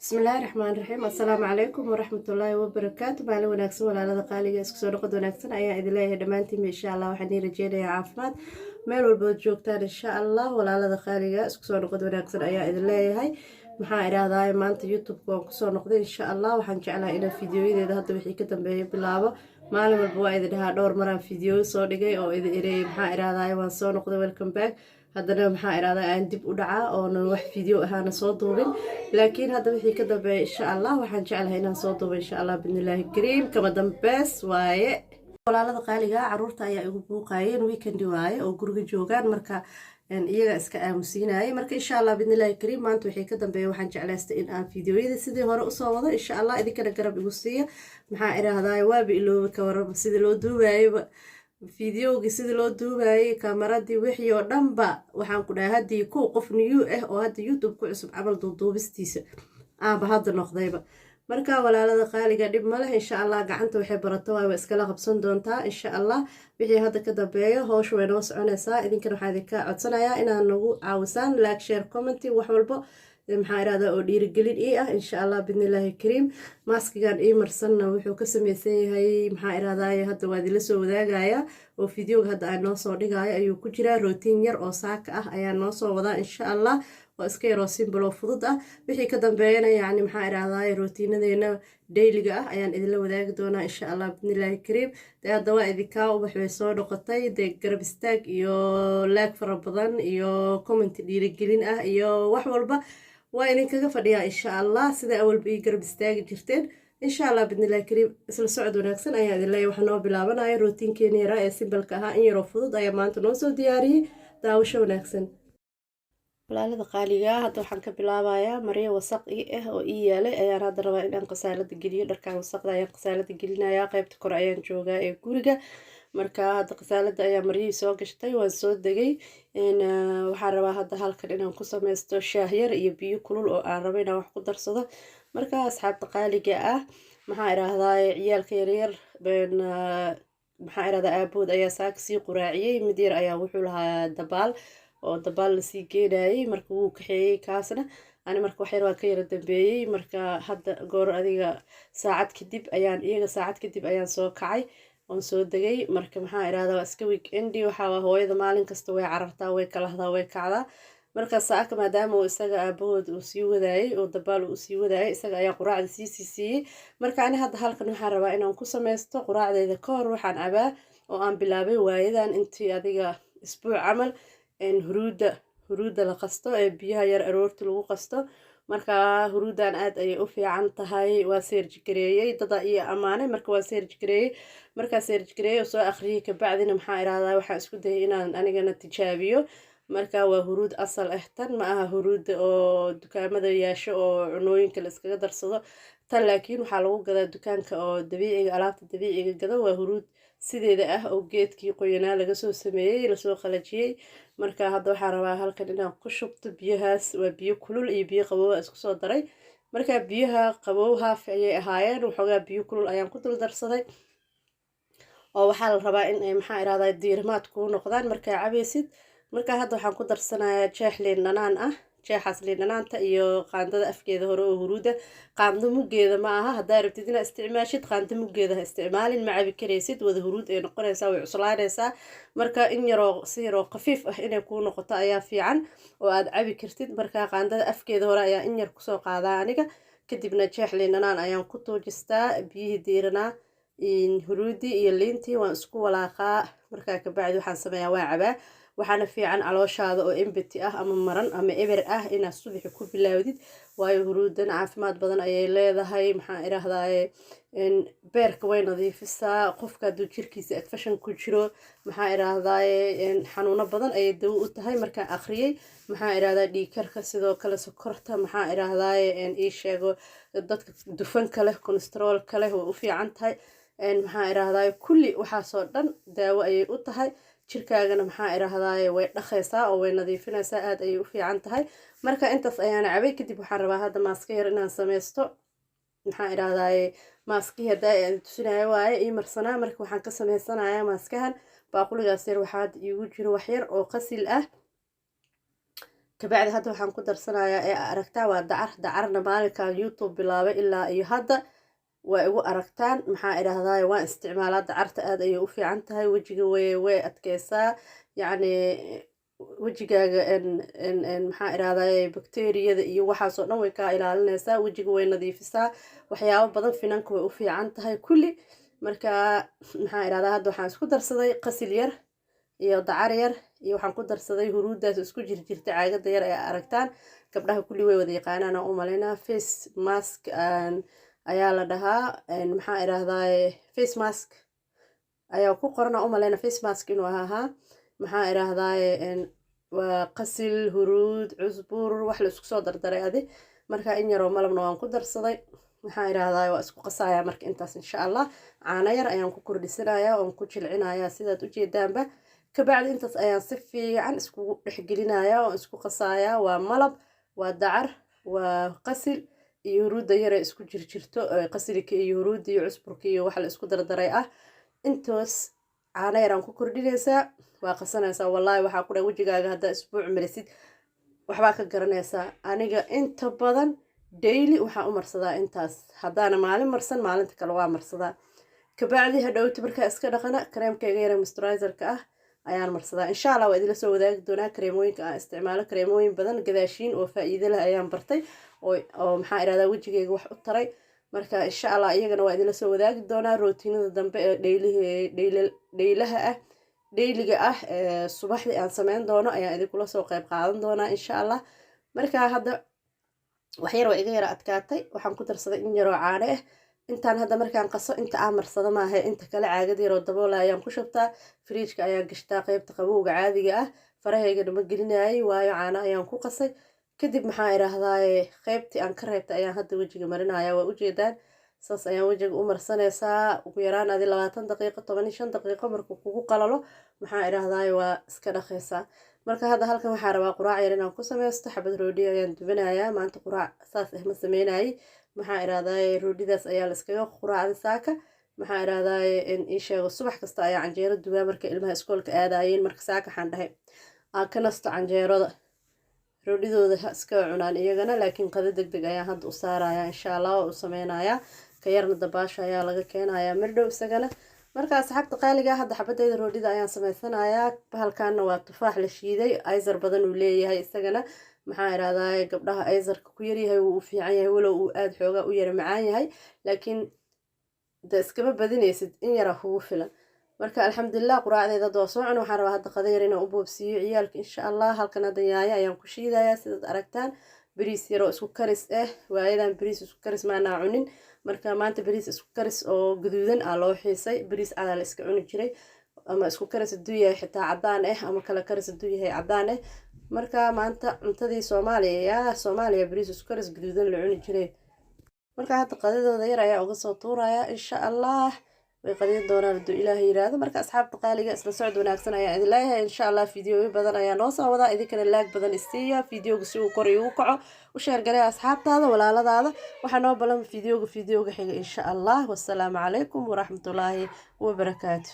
بسم الله الرحمن الرحيم السلام عليكم ورحمة الله وبركاته مالي وناكسن ولا هذا قالي اسكسو نقد وناكسن أيا إذا الله دمانتي إن شاء الله وحني رجينا يا عافمات ميل والبود جوكتان إن شاء الله ولا هذا قالي اسكسو نقد وناكسن أيا إذا الله هاي maxaa iraahdaa maanta youtube waan kusoo noqday insha allah waxaan jeclahay inaan fiidiyoyadeeda hadda wixii ka dambeeya bilaabo maalin walba waa idin dhahaa dhowr maraan fiidiyo soo dhigay oo idin irey maxaa iraahdaa waan soo noqday welcome back haddana maxaa iraahdaa aan dib u dhacaa oona wax fiidiyo ahaana soo duubin laakiin hadda wixii ka dambeeya insha allah waxaan jeclahay inaan soo duubo insha allah bidnillaahi kariim kama dambeys waaye walaalada qaaliga caruurta ayaa igu buuqaayeen weekend waaye oo guriga joogaan marka iyaga iska aamusiinayay marka insha allah bidnillaahi kariim maanta wixii ka dambeeya waxaan jeclaystay in aan fiidiyoyada sidii hore usoo wado insha allah idinkana garab igu siiya maxaa iraahdaa waaba iloobi ka warraba sida loo duubaayaba fiidiyowgii sida loo duubaayay kamaradii wixii oo dhanba waxaan ku dhahay haddii kow qof new ah oo hadda youtube ku cusub camal duuduubistiisa aanba hadda noqdayba marka walaalada qaaliga dhib ma leh insha allah gacanta waxay barato waa iskala qabsan doontaa insha allah wixii hadda ka dambeeyo howsha way noo soconaysaa idinkana waxaa idinka codsanayaa inaad nagu caawisaan like share comment wax walbo maxaa iraahdaa oo dhiirigelin ii ah insha allah bidnillaahi kariim maaskigan ii marsanna wuxuu ka samaysan yahay maxaa iraahdaa hadda waa idinla soo wadaagaya oo fideoga hadda aan noo soo dhigaayo ayuu ku jiraa rootiin yar oo saaka ah ayaa noo soo wadaa insha allah waa iska yaroo simple oo fudud ah wixii ka dambeeyana yacni maxaa iraahdaa rootiinadeena dayliga ah ayaan idinla wadaagi doonaa insha allah bidnillaahi kariim dee hadda waa idinkaa ubax way soo noqotay dee garab istaag iyo laag fara badan iyo comment dhiirigelin ah iyo wax walba waa idinkaga fadhiyaa insha allah sida awalba ii garab istaagi jirteen insha allah bidnillaahi kariim isla socod wanaagsan ayaa idin leeyahay waxaa noo bilaabanaya rootiinkeena yaraa ee simbalka ahaa in yaroo fudud ayaa maanta noo soo diyaariyey daawasho wanaagsan walaalada qaaliga hadda waxaan ka bilaabayaa maryo wasaq ii ah oo ii yaalay ayaan hadda rabaa inaan qasaalada geliyo dharkan wasaqda ayaan qasaalada gelinayaa qaybta kore ayaan joogaa ee guriga marka hadda qasaalada ayaa maryihii soo gashtay waan soo degay waxaan rabaa hadda halkan inaan ku sameysto shaah yar iyo biyo kulul oo aan rabo inaan wax ku darsado marka asxaabta qaaliga ah maxaa iraahdaa ciyaalka yaryar maxaa iraahdaa aabood ayaa saaka sii quraaciyey mid yar ayaa wuxuu lahaa dabaal oo dabaal lasii geenayay marka wuu kaxeeyey kaasna ani marka waxyar waa ka yara dambeeyey marka hadda goor adiga iyaga saacad kadib ayaan soo kacay oon soo degay marka maxaa iraahdaa waa iska weekendi waxaa hooyada maalin kasta way carartaa way kalahdaa way kacdaa marka saaka maadaama uu isaga aabahood uu sii wadaayay oo dabaal uu sii wadaayay isaga ayaa quraacda sii siiyey marka ani hadda halkan waxaan rabaa inaan ku sameysto quraacdeeda ka hor waxaan cabaa oo aan bilaabay waayadan intii adiga isbuuc camal huruudda la qasto ee biyaha yar aroorti lagu qasto marka huruudan aad ayay u fiican tahay waa seerjikareeyey dada iyo ammaanay marka waa seerjikareeyey markaa seerjikareeyey oo soo akhriyey kabacdina maxaa iraahdaa waxaan isku dayay inaan anigana tijaabiyo marka waa huruud asal ah tan ma aha huruudda oo dukaamada yaasho oo cunooyinka la iskaga darsado tan laakiin waxaa lagu gadaa dukaanka oo dabiiciga alaabta dabiiciga gada waa huruud sideeda ah oo geedkii qoyanaa laga soo sameeyey lasoo qalajiyey marka hadda waxaan rabaa halkan inaan ku shubto biyahaas waa biyo kulul iyo biyo qabow isku soo daray marka biyaha qabow haaf ayay ahaayeen waxoogaa biyo kulul ayaan ku dul darsaday oo waxaa la rabaa in ay maxaa iraahdaa diirimaad kuu noqdaan markaa cabaysid marka hadda waxaan ku darsanayaa jeex liin dhanaan ah jeexaas liin dhanaanta iyo qaandada afkeeda hore oo huruudda qaando muggeeda ma aha haddaa rabtid inaad isticmaashid qaando muggeeda ha isticmaalin ma cabi karaysid wada huruud ay noqonaysaa way cuslaanaysaa marka in yaroo si yaroo khafiif ah inay kuu noqoto ayaa fiican oo aad cabi kartid marka qaandada afkeeda hore ayaa in yar kusoo qaadaa aniga kadibna jeex liin dhanaan ayaan ku tuujistaa biyihii diiranaa huruuddii iyo liintii waan isku walaaqaa markaa kabacdi waxaan sameeyaa waa cabaa waxaana fiican calooshaada oo embati ah ama maran ama eber ah inaad subaxi ku bilaawdid waayo huruudan caafimaad badan ayay leedahay maxaa iraahdaa beerka way nadiifisaa qofka hadduu jirkiisa adfashan ku jiro maxaa iraahdaa xanuuno badan ayay dawo u tahay markaan akhriyey maxaa iraahdaa dhiigkarka sidoo kale sokorta maxaa iraahdaa ii sheego dadka dufanka leh kolestaroolka leh way u fiican tahay maxaa iraahdaa kulli waxaasoo dhan daawo ayay u tahay jirkaagana maxaa iraahdaa way dhaqaysaa oo way nadiifinaysaa aad ayay u fiican tahay marka intaas ayaan cabay kadib waxaan rabaa hadda maaska yar inaan sameysto maxaa iraahdaa maaskii haddaa aan tusinaya waaye ii marsanaa marka waxaan ka sameysanayaa maaskahan baaquligaas yar waxaa iigu jiro wax yar oo qasil ah kabacdi hadda waxaan ku darsanayaa ee aragtaa waa dacarna maalinkan youtube bilaabay ilaa iyo hadda waa igu aragtaan maxaa idhahdaa waan isticmaalaa dacarta aad ayay u fiican tahay wejiga way adkeysaa yacni wejigaaga maxaa idhahdaa bakteeriyada iyo waxaasoo dhan way kaa ilaalinaysaa wejiga way nadiifisaa waxyaabo badan finanka way u fiican tahay kulli marka maxaa idhahdaa hadda waxaan isku darsaday qasil yar iyo dacar yar iyo waxaan ku darsaday huruudaas isku jirjirta caagada yar ee aragtaan gabdhaha kulli way wada yaqaanaan aan u malaynaa face mask ayaa la dhahaa maxaa idhahdaa face mask ayaa ku qoran aan u malaynaa face mask inuu ahaa maxaa idhahdaa waa qasil huruud cusbur wax la isku soo dardaray adi marka in yaroo malabna waan ku darsaday maxaa idhahdaa waa isku qasayaa marka intaas insha allah caano yar ayaan ku kordhisanayaa oon ku jilcinayaa sidaad ujeedaanba kabacdi intaas ayaan si fiican iskugu dhexgelinayaa oo isku qasayaa waa malab waa dacar waa qasil iyo huruudda yare isku jirjirto qasilka iyo huruudda iyo cusburka iyo waxa la isku dardaray ah intaas caano yaraan ku kordhinaysaa waa qasanaysaa wallaahi waxaa ku dhahay wejigaaga haddaa isbuuc marisid waxbaa ka garanaysaa aniga inta badan daily waxaa u marsadaa intaas haddaana maalin marsan maalinta kale waa marsadaa kabacdi hadhowti markaa iska dhaqana kareemkayga yare moisturizerka ah ayaan marsadaa insha allah waa idila soo wadaagi doonaa kareemooyinka aan isticmaalo kareemooyin badan gadaashiin oo faa'iido leh ayaan bartay oo maxaa idhahdaa wejigayga wax u taray marka insha allah iyagana waa idila soo wadaagi doonaa rootiinada dambe ee dheyliga ah ee subaxdii aan sameyn doono ayaan idinkula soo qayb qaadan doonaa insha allah markaa hadda waxyar waa iga yara adkaatay waxaan ku darsaday in yaroo caano ah intaan hadda markaan qaso inta aan marsado maaha inta kale caagad yaroo daboola ayaan ku shubtaa firiijka ayaan gashtaa qaybta qabowga caadiga ah farahaygana ma gelinayay waayo caano ayaan ku qasay kadib maxaa idhaahdaa qaybtii aan ka reebtay ayaan hadda wejiga marinaya waa ujeedaan saas ayaan wejiga u marsanaysaa ugu yaraan adi 20 daqiiqo 15 daqiiqo markuu kugu qalalo maxaa idhaahdaa waa iska dhaqaysaa marka hadda halkan waxaa rabaa quraac yar inaan ku sameysto xabad roodhi ayaan dubanayaa maanta quraac saas ah ma sameynayay maxaa idhahdaa roodhidaas ayaa la iskaga quraacday saaka maxaa idhahdaa ii sheego subax kasta ayaa canjeero dubaa marka ilmaha iskoolka aadayeen marka saaka waxaan dhahay aan ka nasto canjeerada roodhidooda iska cunaan iyagana laakiin qado degdeg ayaan hadda u saarayaa insha allah oo u sameynayaa ka yarna dabaasha ayaa laga keenayaa mirdhow isagana marka asxaabta qaaliga hadda xabadeyda roodhida ayaan sameysanayaa bahalkaana waa tufaax la shiiday ayzar badan uu leeyahay isagana maxaa idhahdaa gabdhaha ayzarka ku yaryahay wuu u fiican yahay walow uu aada xoogaa u yara macaan yahay laakiin de iskama badinaysid in yara kugu filan marka alxamdulilah quraacdeeda doo soo cun waxaan rabaa hadda qada yar inaan u boobsiiyo ciyaalka insha allah halkan hadda yaayo ayaan ku shiidayaa sidaad aragtaan bariis yaroo isku karis ah waayadan bariis isku karis maanaa cunin marka maanta bariis isku karis oo gaduudan ah loo xiisay bariis cadaa la iska cuni jiray ama isku karis hadduu yahay xitaa caddaan ah ama kala karis hadduu yahay caddaan ah marka maanta cuntadii soomaaliya bariis isku karis gaduudan la cuni jiray marka hadda qadadooda yar ayaa uga soo tuurayaa insha allah way qadiin doonaan hadduu ilaahay yiraahdo marka asxaabta qaaliga isla socod wanaagsan ayaan idin leeyahay insha allah fiidiyooyo badan ayaa noo soo wadaa idinkana laag badan isiiya fiidiyooga si uu kor iigu kaco u sheergalay asxaabtaada walaaladaada waxaa noo balan fiidiyooga xiga insha allah wassalaamu calaykum waraxmatullaahi wabarakaatu